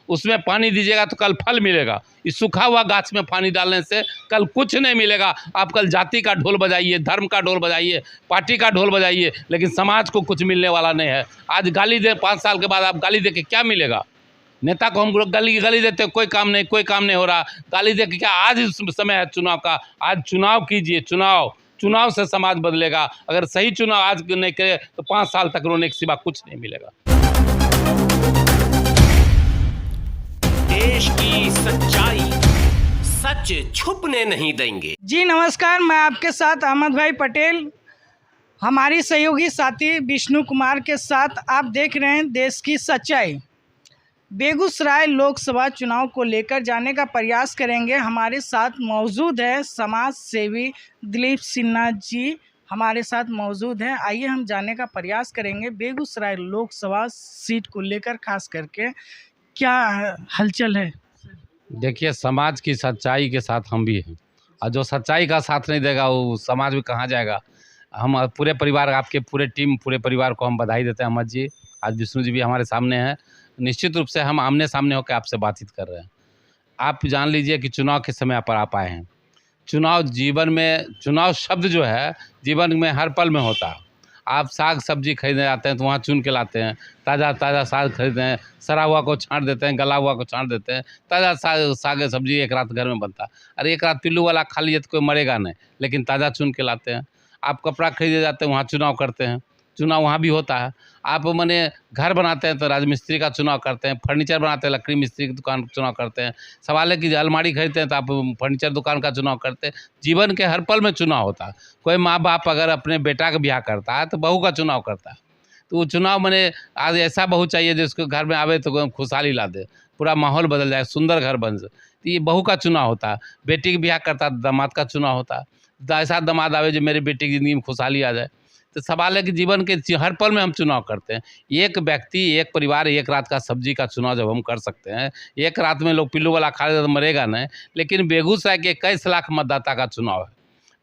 उसमें पानी दीजिएगा तो कल फल मिलेगा। इस सूखा हुआ गाछ में पानी डालने से कल कुछ नहीं मिलेगा। आप कल जाति का ढोल बजाइए, धर्म का ढोल बजाइए, पार्टी का ढोल बजाइए, लेकिन समाज को कुछ मिलने वाला नहीं है। आज गाली दे, 5 साल के बाद आप गाली दे के क्या मिलेगा? नेता को हम लोग गाली देते, कोई काम नहीं हो रहा। गाली दे के क्या? आज समय है चुनाव का, आज चुनाव कीजिए। चुनाव से समाज बदलेगा। अगर सही चुनाव आज नहीं करे तो 5 साल तक रोने के सिवा कुछ नहीं मिलेगा। देश की सच्चाई, सच छुपने नहीं देंगे। जी नमस्कार, मैं आपके साथ अहमद भाई पटेल, हमारी सहयोगी साथी विष्णु कुमार के साथ आप देख रहे हैं देश की सच्चाई। बेगूसराय लोकसभा चुनाव को लेकर जाने का प्रयास करेंगे। हमारे साथ मौजूद है समाज सेवी दिलीप सिन्हा जी, हमारे साथ मौजूद हैं। आइए हम जानने का प्रयास करेंगे बेगूसराय लोकसभा सीट को लेकर खास करके क्या हलचल है। देखिए, समाज की सच्चाई के साथ हम भी हैं, और जो सच्चाई का साथ नहीं देगा वो समाज में कहाँ जाएगा। हम पूरे परिवार, आपके पूरे टीम, पूरे परिवार को हम बधाई देते हैं। अहमद जी, आज विष्णु जी भी हमारे सामने हैं। निश्चित रूप से हम आमने सामने होकर आपसे बातचीत कर रहे हैं। आप जान लीजिए कि चुनाव के समय पर आप आए हैं। चुनाव जीवन में, चुनाव शब्द जो है जीवन में हर पल में होता है। आप साग सब्जी खरीदने जाते हैं तो वहाँ चुन के लाते हैं। ताज़ा साग खरीदते हैं, सड़ा हुआ को छांट देते हैं, गला हुआ को छांट देते हैं। ताज़ा साग सब्जी एक रात घर में बनता है। अरे एक रात पिल्लू वाला खा लीजिए तो कोई मरेगा नहीं, लेकिन ताज़ा चुन के लाते हैं। आप कपड़ा खरीदे जाते हैं, वहाँ चुनाव करते हैं। चुनाव वहाँ भी होता है। आप माने घर बनाते हैं तो राजमिस्त्री का चुनाव करते हैं, फर्नीचर बनाते हैं लकड़ी मिस्त्री की दुकान का चुनाव करते हैं, सवाल है कि अलमारी खरीदते हैं तो आप फर्नीचर दुकान का चुनाव करते हैं। जीवन के हर पल में चुनाव होता है। कोई माँ बाप अगर अपने बेटा का ब्याह करता है तो बहू का चुनाव करता है। तो वो चुनाव माने आज ऐसा बहू चाहिए जिसको घर में आवे तो खुशहाली ला दे, पूरा माहौल बदल जाए, सुंदर घर बन जाए। तो ये बहू का चुनाव होता है। बेटी का ब्याह करता है, दामाद का चुनाव होता है। ऐसा दामाद आवे जो मेरी बेटी की ज़िंदगी में खुशहाली आ जाए। तो सवाल है कि जीवन के हर पल में हम चुनाव करते हैं। एक व्यक्ति, एक परिवार, एक रात का सब्जी का चुनाव जब हम कर सकते हैं, एक रात में लोग पिल्लू वाला खा लेते तो मरेगा नहीं। लेकिन बेगूसराय के 21 लाख मतदाता का चुनाव है,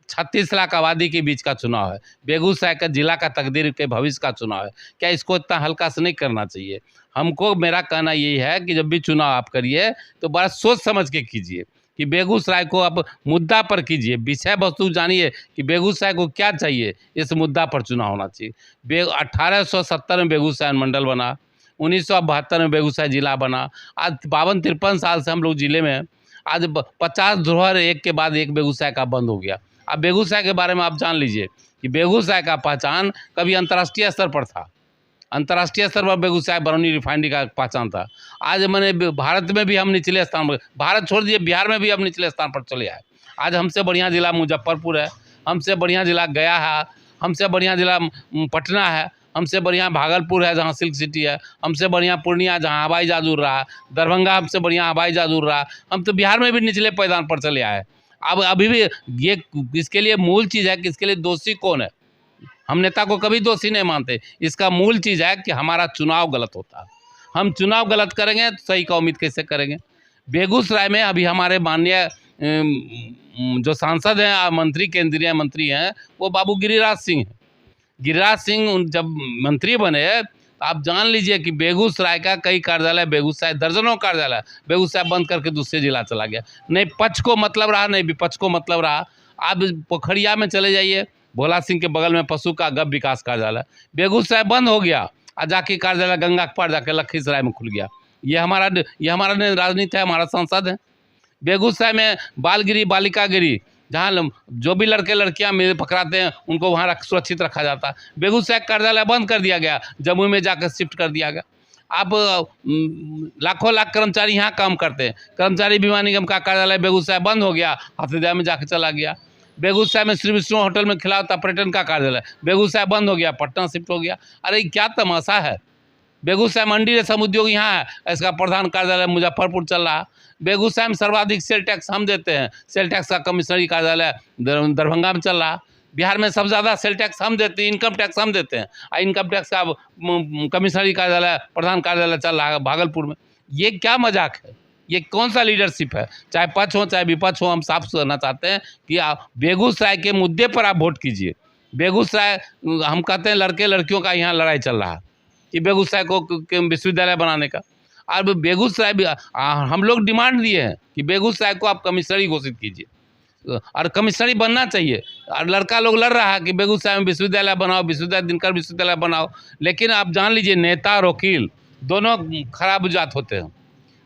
36 लाख आबादी के बीच का चुनाव है, बेगूसराय का जिला का तकदीर के भविष्य का चुनाव है। क्या इसको इतना हल्का से नहीं करना चाहिए? हमको, मेरा कहना यही है कि जब भी चुनाव आप करिए तो बड़ा सोच समझ के कीजिए कि बेगूसराय को आप मुद्दा पर कीजिए, विषय वस्तु जानिए कि बेगूसराय को क्या चाहिए। इस मुद्दा पर चुनाव होना चाहिए। 1870 में बेगूसराय मंडल बना, 1972 में बेगूसराय जिला बना। आज 52-53 साल से हम लोग जिले में हैं। आज 50 धरोहर एक के बाद एक बेगूसराय का बंद हो गया। अब बेगूसराय के बारे में आप जान लीजिए कि बेगूसराय का पहचान कभी अंतर्राष्ट्रीय स्तर पर था। अंतर्राष्ट्रीय स्तर पर बेगूसराय बरौनी रिफाइनरी का पहचान था। आज मैंने भारत में भी हम निचले स्थान पर, भारत छोड़ दिए, बिहार में भी हम निचले स्थान पर चले आए। आज हमसे बढ़िया ज़िला मुजफ्फरपुर है, हमसे बढ़िया ज़िला गया है, हमसे बढ़िया ज़िला पटना है, हमसे बढ़िया भागलपुर है जहाँ सिल्क सिटी है, हमसे बढ़िया पूर्णिया जहाँ हवाई जहाज उड़ रहा है, दरभंगा हमसे बढ़िया हवाई जहाज उड़ रहा है। हम तो बिहार में भी निचले पायदान पर चले आए। अब अभी भी ये, इसके लिए मूल चीज़ है कि इसके लिए दोषी कौन है। हम नेता को कभी दोषी नहीं मानते। इसका मूल चीज़ है कि हमारा चुनाव गलत होता है। हम चुनाव गलत करेंगे तो सही का उम्मीद कैसे करेंगे? बेगूसराय में अभी हमारे माननीय जो सांसद हैं, मंत्री, केंद्रीय मंत्री हैं, वो बाबू गिरिराज सिंह हैं। गिरिराज सिंह जब मंत्री बने तो आप जान लीजिए कि बेगूसराय का कई कार्यालय, बेगूसराय दर्जनों कार्यालय बेगूसराय बंद करके दूसरे जिला चला गया। नहीं पक्ष को मतलब रहा, नहीं विपक्ष को मतलब रहा। आप पोखरिया में चले जाइए, भोला सिंह के बगल में पशु का गव विकास कार्यालय, बेगूसराय बंद हो गया। और जाके कार्यालय गंगा के पार जाके लखीसराय में खुल गया। ये हमारा राजनीति है, हमारा सांसद है। बेगूसराय में बालगिरी, बालिकागिरी, जहाँ जो भी लड़के लड़कियाँ मिल पकड़ाते हैं उनको वहाँ सुरक्षित रखा जाता है। बेगूसराय कार्यालय जबंद कर दिया गया, जमुई में जाकर शिफ्ट कर दिया गया। अब लाखों लाख कर्मचारी यहाँ काम करते हैं। कर्मचारी बीमा निगम का कार्यालय बेगूसराय बंद हो गया, हाथीदह में जाकर चला गया। बेगूसराय में श्री विष्णु होटल में खिलाता पर्यटन का कार्यालय बेगूसराय बंद हो गया, पटना शिफ्ट हो गया। अरे क्या तमाशा है। बेगूसराय मंडी रेशम उद्योग यहाँ है, इसका प्रधान कार्यालय मुजफ्फरपुर चल रहा है। बेगूसराय में सर्वाधिक सेल टैक्स हम देते हैं, सेल टैक्स का कमिश्नरी कार्यालय दरभंगा में चल रहा है। बिहार में सबसे ज़्यादा सेल टैक्स हम देते हैं, इनकम टैक्स हम देते हैं, और इनकम टैक्स का कमिश्नरी कार्यालय, प्रधान कार्यालय चल रहा है भागलपुर में। ये क्या मजाक है? ये कौन सा लीडरशिप है? चाहे पक्ष हो चाहे विपक्ष हो, हम साफ कहना चाहते हैं कि आप बेगूसराय के मुद्दे पर आप वोट कीजिए। बेगूसराय, हम कहते हैं लड़के लड़कियों का यहाँ लड़ाई चल रहा है कि बेगूसराय को विश्वविद्यालय बनाने का। अब बेगूसराय भी हम लोग डिमांड दिए हैं कि बेगूसराय को आप कमिश्नरी घोषित कीजिए और कमिश्नरी बनना चाहिए। और लड़का लोग लड़ रहा है कि बेगूसराय में विश्वविद्यालय बनाओ, विश्वविद्यालय दिनकर विश्वविद्यालय बनाओ। लेकिन आप जान लीजिए नेता और वकील दोनों खराब जात होते हैं।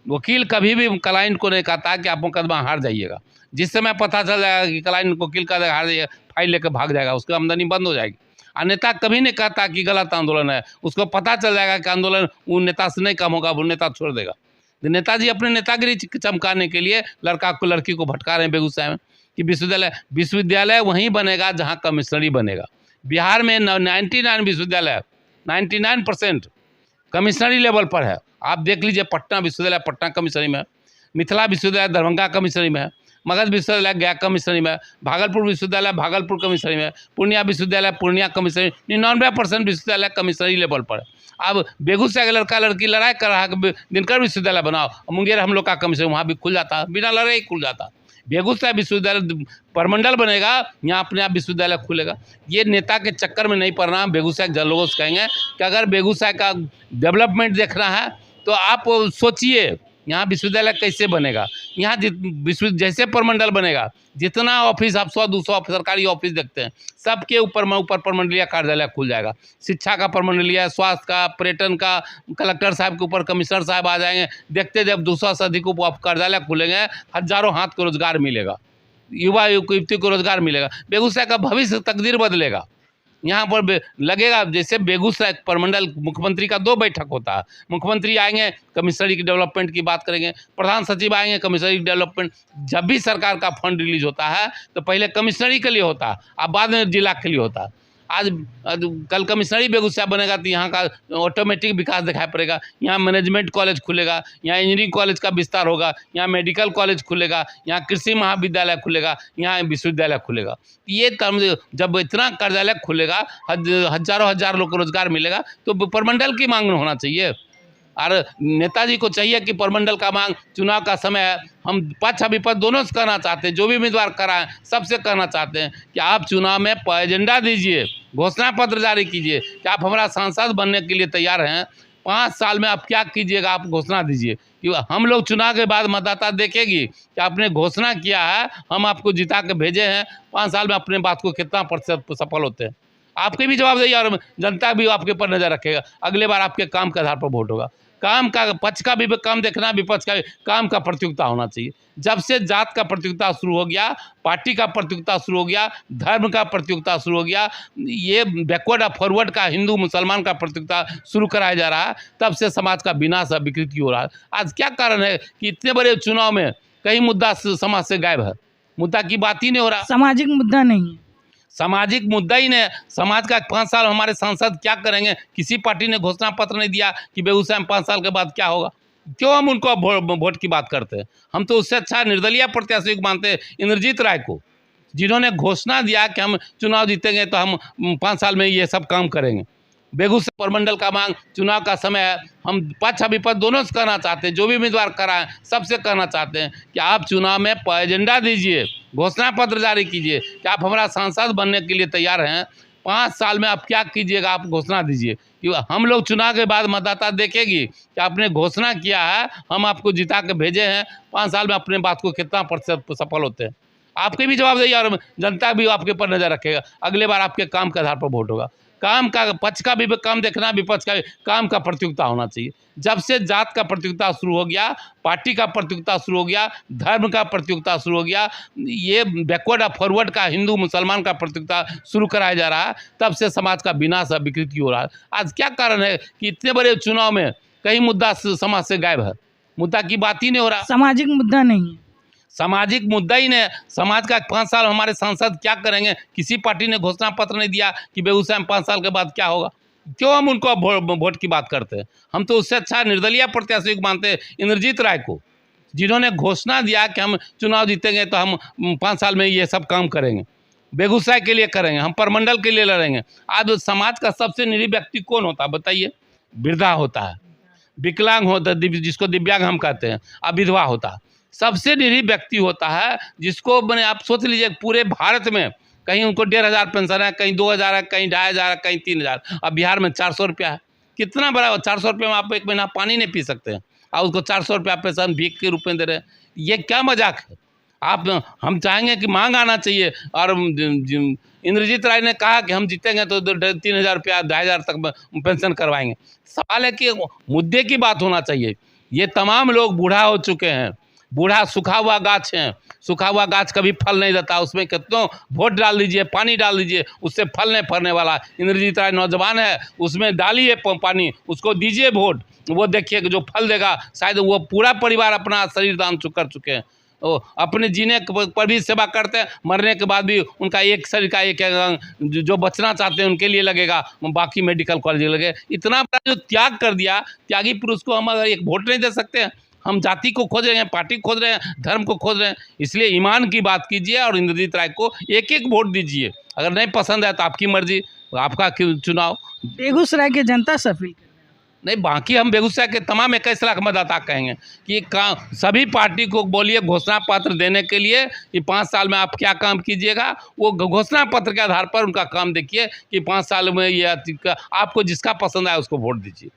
वकील कभी भी क्लाइंट को नहीं कहता कि आप मुकदमा हार जाइएगा। जिस समय पता चल जाएगा कि क्लाइंट वकील का हार जाइएगा, फाइल लेकर भाग जाएगा, उसकी आमदनी बंद हो जाएगी। और नेता कभी नहीं कहता कि गलत आंदोलन है, उसको पता चल जाएगा कि आंदोलन वो नेता से नहीं कम होगा, वो नेता छोड़ देगा। तो नेताजी अपने नेतागिरी चमकाने के लिए लड़की को भटका रहे हैं बेगूसराय में कि विश्वविद्यालय वहीं बनेगा जहाँ कमिश्नरी बनेगा। बिहार में 99 विश्वविद्यालय 99% कमिश्नरी लेवल पर है। आप देख लीजिए, पटना विश्वविद्यालय पटना कमिश्नरी में है, मिथिला विश्वविद्यालय दरभंगा कमिश्नरी में है, मगध विश्वविद्यालय गया कमिश्नरी में, भागलपुर विश्वविद्यालय भागलपुर कमिश्नरी में, पूर्णिया विश्वविद्यालय पूर्णिया कमिश्नरी, 99% विश्वविद्यालय कमिश्नरी लेवल पर है। अब बेगूसराय का लड़का लड़की लड़ाई कर रहा है कि दिनकर विश्वविद्यालय बनाओ, मुंगेर हम लोग का कमिश्नरी, वहाँ भी खुल जाता, बिना लड़ाई खुल जाता। बेगूसराय विश्वविद्यालय परमंडल बनेगा, यहाँ अपने आप विश्वविद्यालय खुलेगा। ये नेता के चक्कर में नहीं पड़ना। बेगूसराय के लोगों से कहेंगे कि अगर बेगूसराय का डेवलपमेंट देखना है तो आप सोचिए यहाँ विश्वविद्यालय कैसे बनेगा। यहाँ जैसे परमंडल बनेगा, जितना ऑफिस आप 100-200 सरकारी ऑफिस देखते हैं, सबके ऊपर परमंडलीय कार्यालय खुल जाएगा। शिक्षा का परमंडलीय, स्वास्थ्य का, पर्यटन का, कलेक्टर साहब के ऊपर कमिश्नर साहब आ जाएंगे। देखते जब 200 से अधिक कार्यालय खुलेंगे, हजारों हाथ को रोजगार मिलेगा, युवा युवती को रोजगार मिलेगा। बेगूसराय का भविष्य तकदीर बदलेगा। यहाँ पर लगेगा जैसे बेगूसराय परमंडल, मुख्यमंत्री का 2 बैठक होता है। मुख्यमंत्री आएंगे, कमिश्नरी की डेवलपमेंट की बात करेंगे, प्रधान सचिव आएंगे, कमिश्नरी की डेवलपमेंट। जब भी सरकार का फंड रिलीज होता है तो पहले कमिश्नरी के लिए होता है, अब बाद में जिला के लिए होता है। आज कल कमिश्नरी बेगूसराय बनेगा तो यहाँ का ऑटोमेटिक विकास दिखाई पड़ेगा। यहाँ मैनेजमेंट कॉलेज खुलेगा, यहाँ इंजीनियरिंग कॉलेज का विस्तार होगा, यहाँ मेडिकल कॉलेज खुलेगा, यहाँ कृषि महाविद्यालय खुलेगा, यहाँ विश्वविद्यालय खुलेगा। ये टर्म जब इतना कार्यालय खुलेगा, हजार लोग को रोजगार मिलेगा, तो परमंडल की मांग होना चाहिए। और नेताजी को चाहिए कि परमंडल का मांग, चुनाव का समय है, हम पक्ष विपक्ष दोनों से कहना चाहते हैं, जो भी उम्मीदवार कराएं सबसे कहना चाहते हैं कि आप चुनाव में एजेंडा दीजिए, घोषणा पत्र जारी कीजिए कि आप हमारा सांसद बनने के लिए तैयार हैं। 5 साल में आप क्या कीजिएगा, आप घोषणा दीजिए कि हम लोग चुनाव के बाद मतदाता देखेगी कि आपने घोषणा किया है, हम आपको जिता के भेजे हैं, 5 साल में अपने बात को कितना प्रतिशत सफल होते हैं। आपके भी जवाब दिए और जनता भी आपके ऊपर नज़र रखेगा। अगले बार आपके काम के आधार पर वोट होगा। काम का पक्ष का भी काम देखना, विपक्ष का काम का प्रतियोगिता होना चाहिए। जब से जात का प्रतियोगिता शुरू हो गया, पार्टी का प्रतियोगिता शुरू हो गया, धर्म का प्रतियोगिता शुरू हो गया, ये बैकवर्ड और फॉरवर्ड का, हिंदू मुसलमान का प्रतियोगिता शुरू कराया जा रहा है, तब से समाज का विनाश और विकृति हो रहा है। आज क्या कारण है कि इतने बड़े चुनाव में कई मुद्दा समाज से गायब है, मुद्दा की बात ही नहीं हो रहा। सामाजिक मुद्दा नहीं है, सामाजिक मुद्दा ही नहीं। समाज का 5 साल हमारे सांसद क्या करेंगे? किसी पार्टी ने घोषणा पत्र नहीं दिया कि बेगूसराय में 5 साल के बाद क्या होगा। क्यों हम उनको वोट की बात करते हैं? हम तो उससे अच्छा निर्दलीय प्रत्याशी को मानते हैं, इंद्रजीत राय को, जिन्होंने घोषणा दिया कि हम चुनाव जीतेंगे तो हम 5 साल में ये सब काम करेंगे। बेगूसराय परमंडल का मांग, चुनाव का समय है, हम पक्ष विपक्ष दोनों से कहना चाहते हैं, जो भी उम्मीदवार कराएं सबसे कहना चाहते हैं कि आप चुनाव में एजेंडा दीजिए, घोषणा पत्र जारी कीजिए कि आप हमारा सांसद बनने के लिए तैयार हैं। 5 साल में आप क्या कीजिएगा, आप घोषणा दीजिए कि हम लोग चुनाव के बाद मतदाता देखेगी कि आपने घोषणा किया है, हम आपको जिता के भेजे हैं, 5 साल में अपने बात को कितना प्रतिशत सफल होते हैं। आपके भी जवाब दिए और जनता भी आपके ऊपर नज़र रखेगा। अगले बार आपके काम के आधार पर वोट होगा। काम का पक्ष का भी काम देखना, विपक्ष का काम का प्रतियोगिता होना चाहिए। जब से जात का प्रतियोगिता शुरू हो गया, पार्टी का प्रतियोगिता शुरू हो गया, धर्म का प्रतियोगिता शुरू हो गया, ये बैकवर्ड और फॉरवर्ड का, हिंदू मुसलमान का प्रतियोगिता शुरू कराया जा रहा है, तब से समाज का विनाश और विकृति हो रहा है। आज क्या कारण है कि इतने बड़े चुनाव में कई मुद्दा समाज से गायब है, मुद्दा की बात ही नहीं हो रहा। सामाजिक मुद्दा नहीं है, सामाजिक मुद्दा ही नहीं। समाज का 5 साल हमारे सांसद क्या करेंगे? किसी पार्टी ने घोषणा पत्र नहीं दिया कि बेगूसराय में 5 साल के बाद क्या होगा। क्यों हम उनको वोट की बात करते हैं? हम तो उससे अच्छा निर्दलीय प्रत्याशी को मानते हैं, इंद्रजीत राय को, जिन्होंने घोषणा दिया कि हम चुनाव जीतेंगे तो हम 5 साल में ये सब काम करेंगे, बेगूसराय के लिए करेंगे, हम परमंडल के लिए लड़ेंगे। आज समाज का सबसे निरीह व्यक्ति कौन होता है बताइए? वृद्धा होता है, विकलांग होता है, जिसको दिव्यांग हम कहते हैं, और विधवा होता है। सबसे निरीह व्यक्ति होता है जिसको मैंने, आप सोच लीजिए पूरे भारत में कहीं उनको 1500 पेंशन है, कहीं 2000 है, कहीं 2500 है, कहीं 3000। अब बिहार में 400 रुपया है। कितना बड़ा 400 रुपये में आप 1 महीना पानी नहीं पी सकते हैं। और उसको 400 रुपया पेंशन भीख के रूप में दे रहे हैं। ये क्या मजाक है? आप हम चाहेंगे कि मांग आना चाहिए। और इंद्रजीत राय ने कहा कि हम जीतेंगे तो 3,000 रुपया 2,500 तक पेंशन करवाएंगे। सवाल है कि मुद्दे की बात होना चाहिए। ये तमाम लोग बूढ़ा हो चुके हैं, बूढ़ा सूखा हुआ गाछ है, सूखा हुआ गाछ कभी फल नहीं देता, उसमें कितनों वोट डाल दीजिए, पानी डाल दीजिए, उससे फल नहीं फलने वाला। इंद्रजीत राय नौजवान है, उसमें डालिए पानी, उसको दीजिए वोट, वो देखिए कि जो फल देगा। शायद वो पूरा परिवार अपना शरीर दान कर चुके हैं, वो अपने जीने पर भी सेवा करते हैं, मरने के बाद भी उनका एक शरीर का एक अंग जो बचना चाहते हैं उनके लिए लगेगा, बाकी मेडिकल कॉलेज लगे। इतना बड़ा जो त्याग कर दिया, त्यागी पुरुष को हम अगर एक वोट नहीं दे सकते हैं? हम जाति को खोज रहे हैं, पार्टी खोज रहे हैं, धर्म को खोज रहे हैं। इसलिए ईमान की बात कीजिए और इंद्रजीत राय को एक एक वोट दीजिए। अगर नहीं पसंद है तो आपकी मर्जी, आपका चुनाव। बेगूसराय के जनता से अपील नहीं, बाकी हम बेगूसराय के तमाम 21 लाख मतदाता कहेंगे कि सभी पार्टी को बोलिए घोषणा पत्र देने के लिए कि 5 साल में आप क्या काम कीजिएगा। वो घोषणा पत्र के आधार पर उनका काम देखिए कि 5 साल में ये आपको जिसका पसंद आए उसको वोट दीजिए।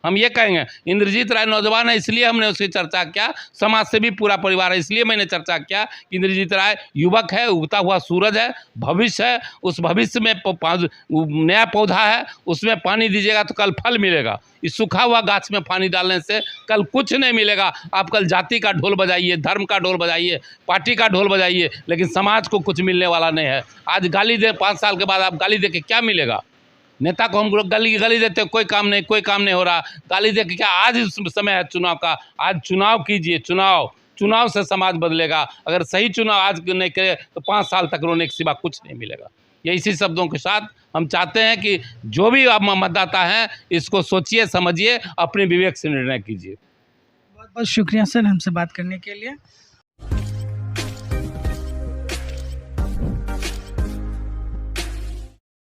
हम ये कहेंगे। इंद्रजीत राय नौजवान है इसलिए हमने उसकी चर्चा किया, समाज से भी पूरा परिवार है इसलिए मैंने चर्चा किया कि इंद्रजीत राय युवक है, उगता हुआ सूरज है, भविष्य है। उस भविष्य में नया पौधा है, उसमें पानी दीजिएगा तो कल फल मिलेगा। इस सूखा हुआ गाछ में पानी डालने से कल कुछ नहीं मिलेगा। आप कल जाति का ढोल बजाइए, धर्म का ढोल बजाइए, पार्टी का ढोल बजाइए, लेकिन समाज को कुछ मिलने वाला नहीं है। आज गाली दे, 5 साल के बाद आप गाली दे के क्या मिलेगा? नेता को हम लोग गाली देते, कोई काम नहीं हो रहा, गाली दे के क्या? आज समय है चुनाव का, आज चुनाव कीजिए। चुनाव से समाज बदलेगा। अगर सही चुनाव आज नहीं करे तो 5 साल तक रोने के सिवा कुछ नहीं मिलेगा। ये इसी शब्दों के साथ हम चाहते हैं कि जो भी आप मतदाता हैं इसको सोचिए, समझिए, अपने विवेक से निर्णय कीजिए। बहुत बहुत शुक्रिया सर हमसे बात करने के लिए।